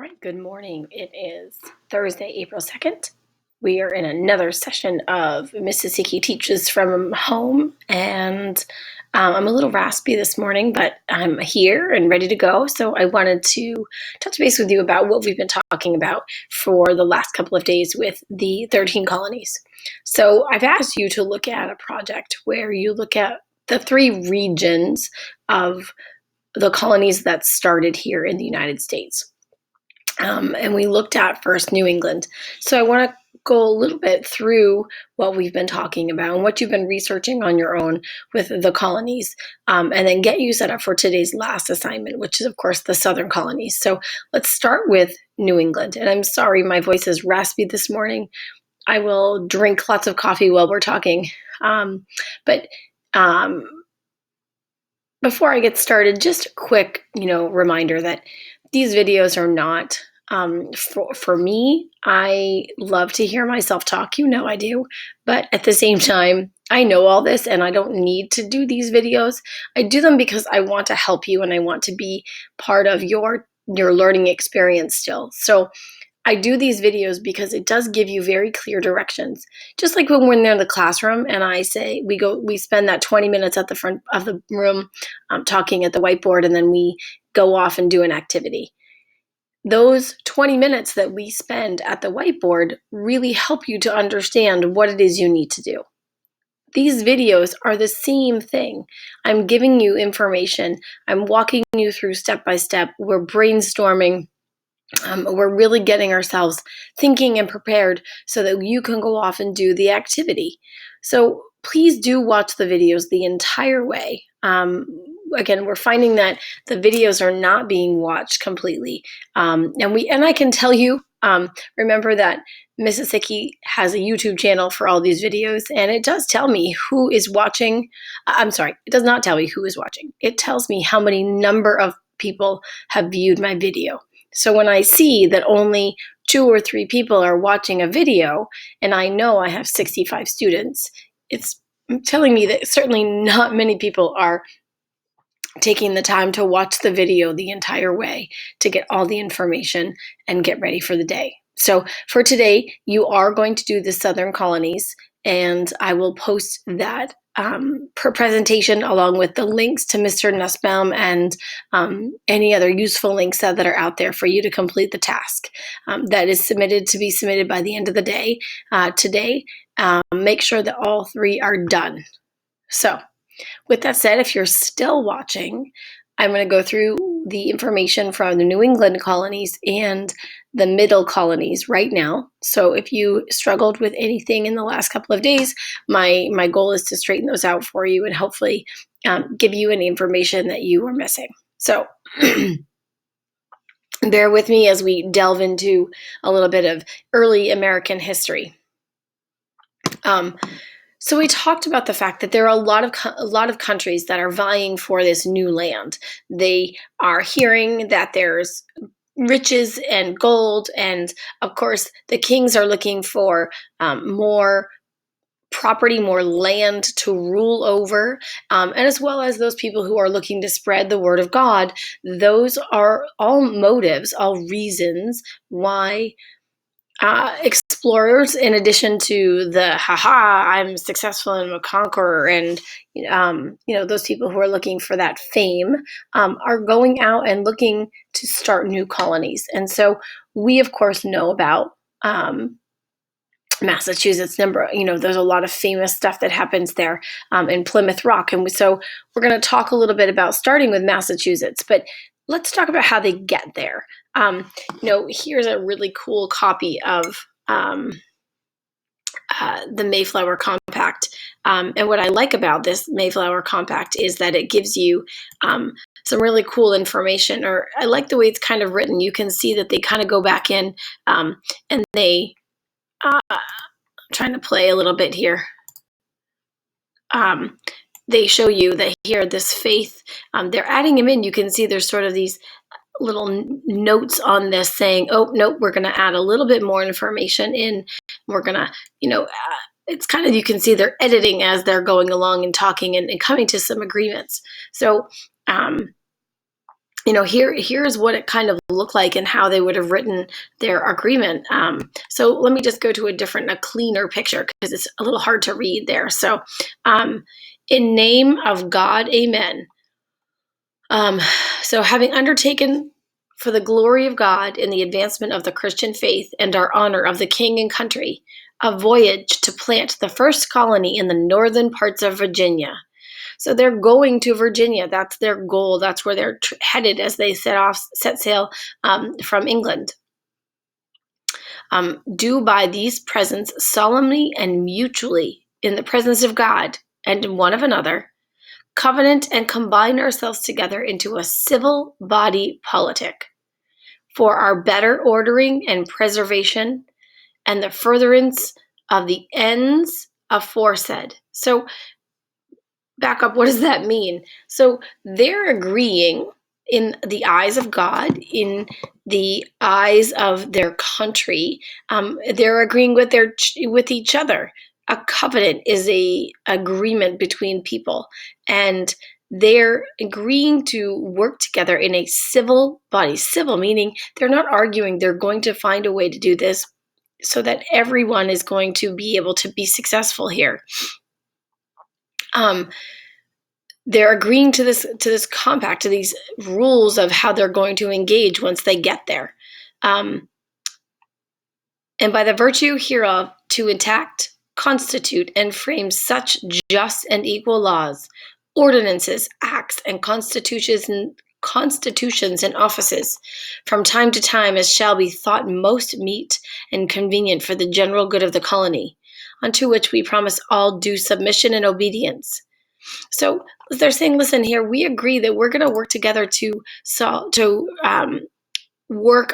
All right, good morning. It is Thursday, April 2nd. We are in another session of Mississippi Teaches from Home, and I'm a little raspy this morning, but I'm here and ready to go. So I wanted to touch base with you about what we've been talking about for the last couple of days with the 13 colonies. So I've asked you to look at a project where you look at the three regions of the colonies that started here in the United States. And we looked at first New England. So I want to go a little bit through what we've been talking about and what you've been researching on your own with the colonies, and then get you set up for today's last assignment, which is, of course, the Southern colonies. So let's start with New England. And I'm sorry, my voice is raspy this morning. I will drink lots of coffee while we're talking. But before I get started, just a quick, reminder that these videos are not for me. I love to hear myself talk, I do, but at the same time, I know all this and I don't need to do these videos. I do them because I want to help you and I want to be part of your learning experience still. So I do these videos because it does give you very clear directions. Just like when we're in the classroom and I say, we spend that 20 minutes at the front of the room talking at the whiteboard, and then we go off and do an activity. Those 20 minutes that we spend at the whiteboard really help you to understand what it is you need to do. These videos are the same thing. I'm giving you information. I'm walking you through step by step. We're brainstorming. We're really getting ourselves thinking and prepared so that you can go off and do the activity. So please do watch the videos the entire way. Again, we're finding that the videos are not being watched completely. And I can tell you, remember that Mississippi has a YouTube channel for all these videos, and it does tell me who is watching. I'm sorry, it does not tell me who is watching. It tells me how many number of people have viewed my video. So when I see that only 2 or 3 people are watching a video, and I know I have 65 students, it's telling me that certainly not many people are taking the time to watch the video the entire way to get all the information and get ready for the day. So for today, you are going to do the Southern colonies, and I will post that presentation along with the links to Mr. Nussbaum and any other useful links that are out there for you to complete the task that is to be submitted by the end of the day today. Make sure that all 3 are done. So with that said, if you're still watching, I'm going to go through the information from the New England colonies and the middle colonies right now. So if you struggled with anything in the last couple of days, my goal is to straighten those out for you and hopefully give you any information that you were missing. So bear with me as we delve into a little bit of early American history. So we talked about the fact that there are a lot of countries that are vying for this new land. They are hearing that there's riches and gold, and of course the kings are looking for more property, more land to rule over, and as well as those people who are looking to spread the word of God. Those are all motives, all reasons why explorers, in addition to the I'm successful and I'm a conqueror, and those people who are looking for that fame, are going out and looking to start new colonies. And so we, of course, know about Massachusetts. There's a lot of famous stuff that happens there in Plymouth Rock. And so we're going to talk a little bit about starting with Massachusetts, but let's talk about how they get there. Here's a really cool copy of the Mayflower Compact. And what I like about this Mayflower Compact is that it gives you some really cool information, or I like the way it's kind of written. You can see that they kind of go back in and they, I'm trying to play a little bit here. They show you that here, this faith, they're adding them in. You can see there's sort of these little notes on this saying, oh, nope, we're going to add a little bit more information in. We're going to, it's kind of, you can see they're editing as they're going along and talking and coming to some agreements. So here's what it kind of looked like and how they would have written their agreement. So let me just go to a cleaner picture because it's a little hard to read there. So, in name of God, amen. Um, so having undertaken for the glory of God in the advancement of the Christian faith and our honor of the king and country, a voyage to plant the first colony in the northern parts of Virginia. So they're going to Virginia. That's their goal. That's where they're headed as they set sail from England. Do by these presents solemnly and mutually in the presence of God and one of another, covenant and combine ourselves together into a civil body politic for our better ordering and preservation and the furtherance of the ends aforesaid. So back up, what does that mean? So they're agreeing in the eyes of God, in the eyes of their country. They're agreeing with each other. A covenant is a agreement between people, and they're agreeing to work together in a civil body. Civil meaning they're not arguing. They're going to find a way to do this so that everyone is going to be able to be successful here. They're agreeing to this compact, to these rules of how they're going to engage once they get there. And by the virtue hereof, to enact, constitute, and frame such just and equal laws, ordinances, acts, and constitutions and offices from time to time as shall be thought most meet and convenient for the general good of the colony, unto which we promise all due submission and obedience. So they're saying, listen here, we agree that we're going to work together to work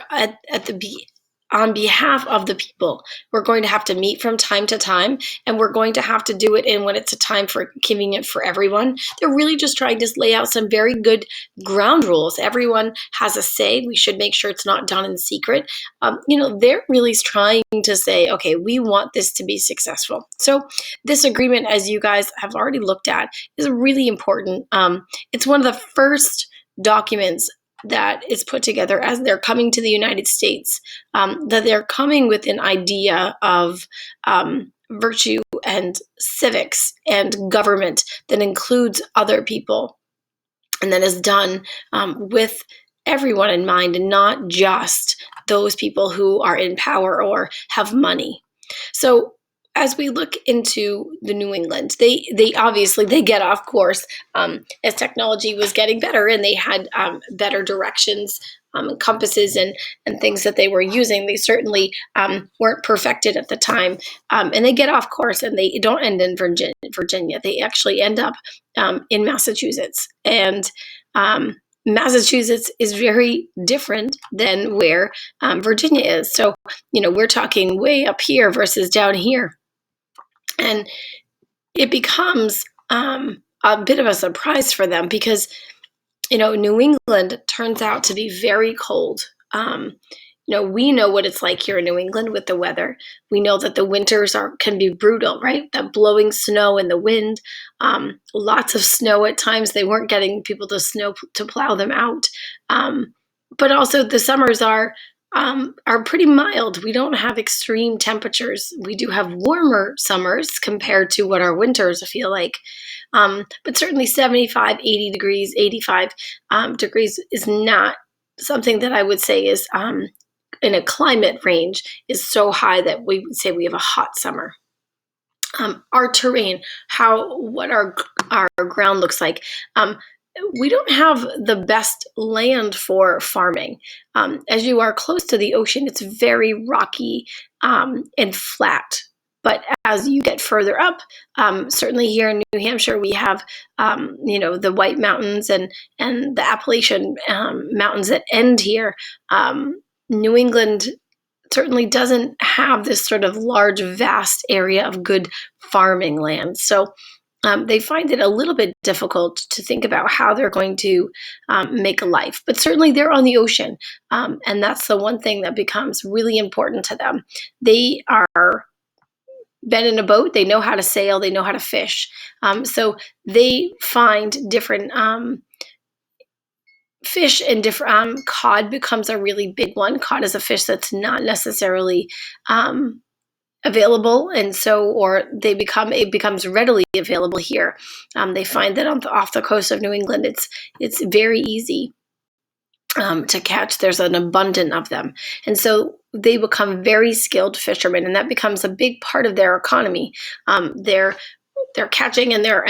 on behalf of the people. We're going to have to meet from time to time, and we're going to have to do it in when it's a time for convenient for everyone. They're really just trying to lay out some very good ground rules. Everyone has a say. We should make sure it's not done in secret. They're really trying to say, okay, we want this to be successful. So this agreement, as you guys have already looked at, is really important. It's one of the first documents that is put together as they're coming to the United States, that they're coming with an idea of virtue and civics and government that includes other people and that is done with everyone in mind and not just those people who are in power or have money. So as we look into the New England, they obviously they get off course as technology was getting better, and they had better directions, compasses, and things that they were using. They certainly weren't perfected at the time, and they get off course, and they don't end in Virginia. They actually end up in Massachusetts, and Massachusetts is very different than where Virginia is. So, we're talking way up here versus down here. And it becomes a bit of a surprise for them because, New England turns out to be very cold. We know what it's like here in New England with the weather. We know that the winters can be brutal, right? That blowing snow and the wind, lots of snow at times. They weren't getting people to plow them out. But also the summers are pretty mild. We don't have extreme temperatures. We do have warmer summers compared to what our winters feel like. But certainly 75, 80 degrees, 85 degrees is not something that I would say is in a climate range is so high that we would say we have a hot summer. Our terrain, what our ground looks like. We don't have the best land for farming. As you are close to the ocean, it's very rocky and flat. But as you get further up, certainly here in New Hampshire, we have, the White Mountains and the Appalachian mountains that end here. New England certainly doesn't have this sort of large, vast area of good farming land. So they find it a little bit difficult to think about how they're going to make a life. But certainly they're on the ocean, and that's the one thing that becomes really important to them. They are been in a boat, they know how to sail, they know how to fish. So they find different fish and different cod becomes a really big one. Cod is a fish that's not necessarily available, and so or it becomes readily available here. They find that off the coast of New England, it's very easy to catch. There's an abundance of them, and so they become very skilled fishermen, and that becomes a big part of their economy. They're catching and they're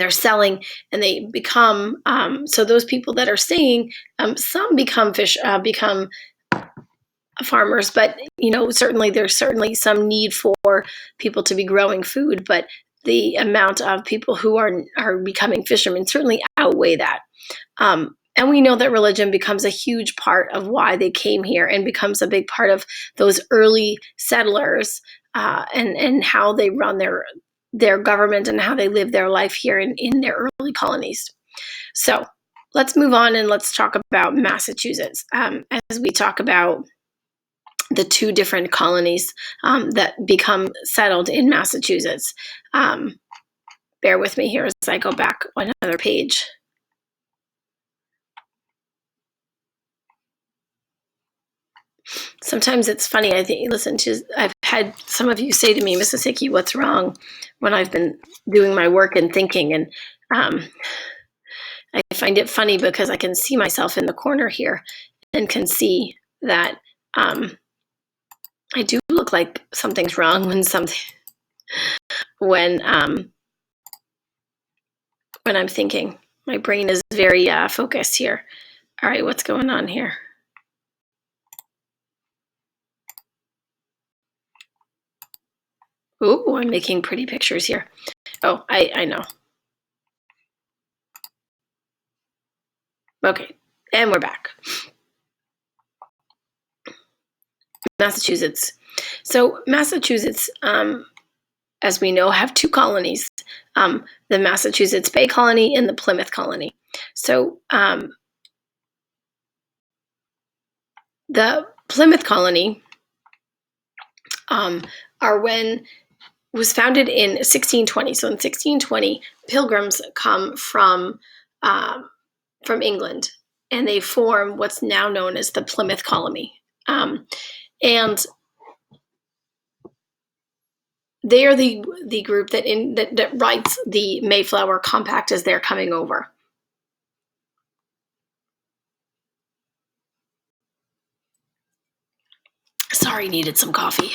selling, and they become so those people that are staying, some become farmers, but certainly there's certainly some need for people to be growing food, but the amount of people who are becoming fishermen certainly outweigh that. And we know that religion becomes a huge part of why they came here, and becomes a big part of those early settlers, and how they run their government and how they live their life here in their early colonies. So let's move on and let's talk about Massachusetts, as we talk about the two different colonies that become settled in Massachusetts. Bear with me here as I go back another page. Sometimes it's funny. I've had some of you say to me, Mrs. Hickey, what's wrong, when I've been doing my work and thinking. And I find it funny because I can see myself in the corner here and can see that I do look like something's wrong when I'm thinking. My brain is very focused here. All right, what's going on here? Ooh, I'm making pretty pictures here. Oh, I know. Okay, and we're back. Massachusetts. So Massachusetts, as we know, have two colonies, the Massachusetts Bay Colony and the Plymouth Colony. So the Plymouth Colony was founded in 1620. So in 1620, pilgrims come from England, and they form what's now known as the Plymouth Colony. And they are the group that writes the Mayflower Compact as they're coming over. Sorry, needed some coffee.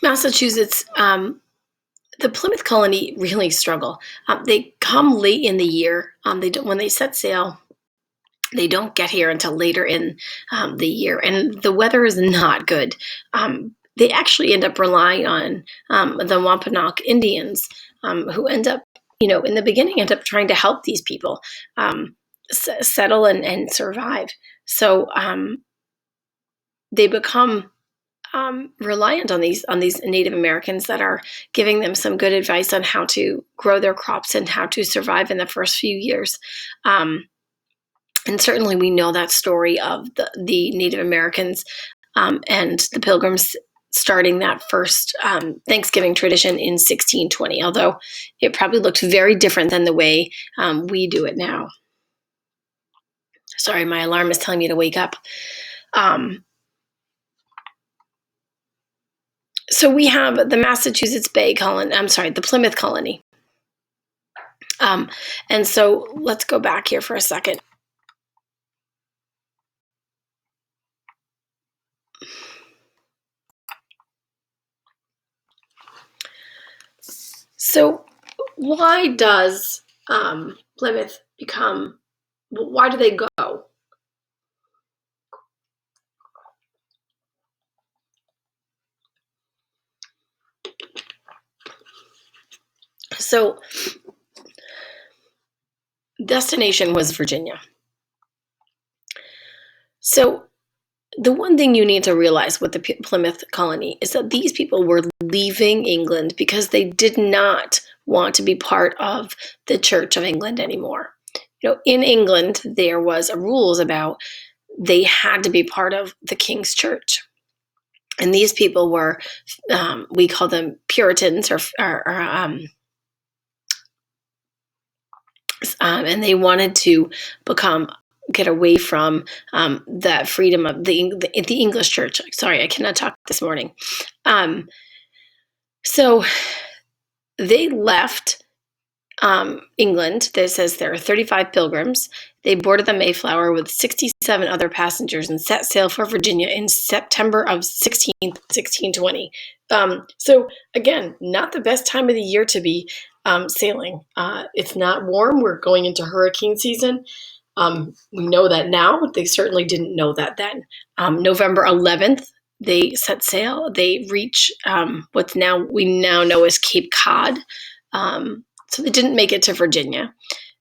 Massachusetts, the Plymouth Colony really struggle. They come late in the year. When they set sail, they don't get here until later in the year, and the weather is not good. They actually end up relying on the Wampanoag Indians, who end up, in the beginning, end up trying to help these people settle and survive. So they become reliant on these Native Americans that are giving them some good advice on how to grow their crops and how to survive in the first few years. And certainly we know that story of the Native Americans and the Pilgrims starting that first Thanksgiving tradition in 1620, although it probably looked very different than the way we do it now. Sorry, my alarm is telling me to wake up. So we have the Massachusetts Bay Colony, the Plymouth Colony. And so let's go back here for a second. So why does Plymouth why do they go? So destination was Virginia. So the one thing you need to realize with the Plymouth Colony is that these people were leaving England because they did not want to be part of the Church of England anymore. In England, there was rules about they had to be part of the King's Church. And these people were, we call them Puritans, and they wanted to get away from the freedom of the English church. Sorry, I cannot talk this morning. So they left England. This says there are 35 pilgrims. They boarded the Mayflower with 67 other passengers and set sail for Virginia in September of 1620. So again, not the best time of the year to be sailing. It's not warm. We're going into hurricane season. We know that now. They certainly didn't know that then. November 11th, they set sail. They reach we now know as Cape Cod. So they didn't make it to Virginia.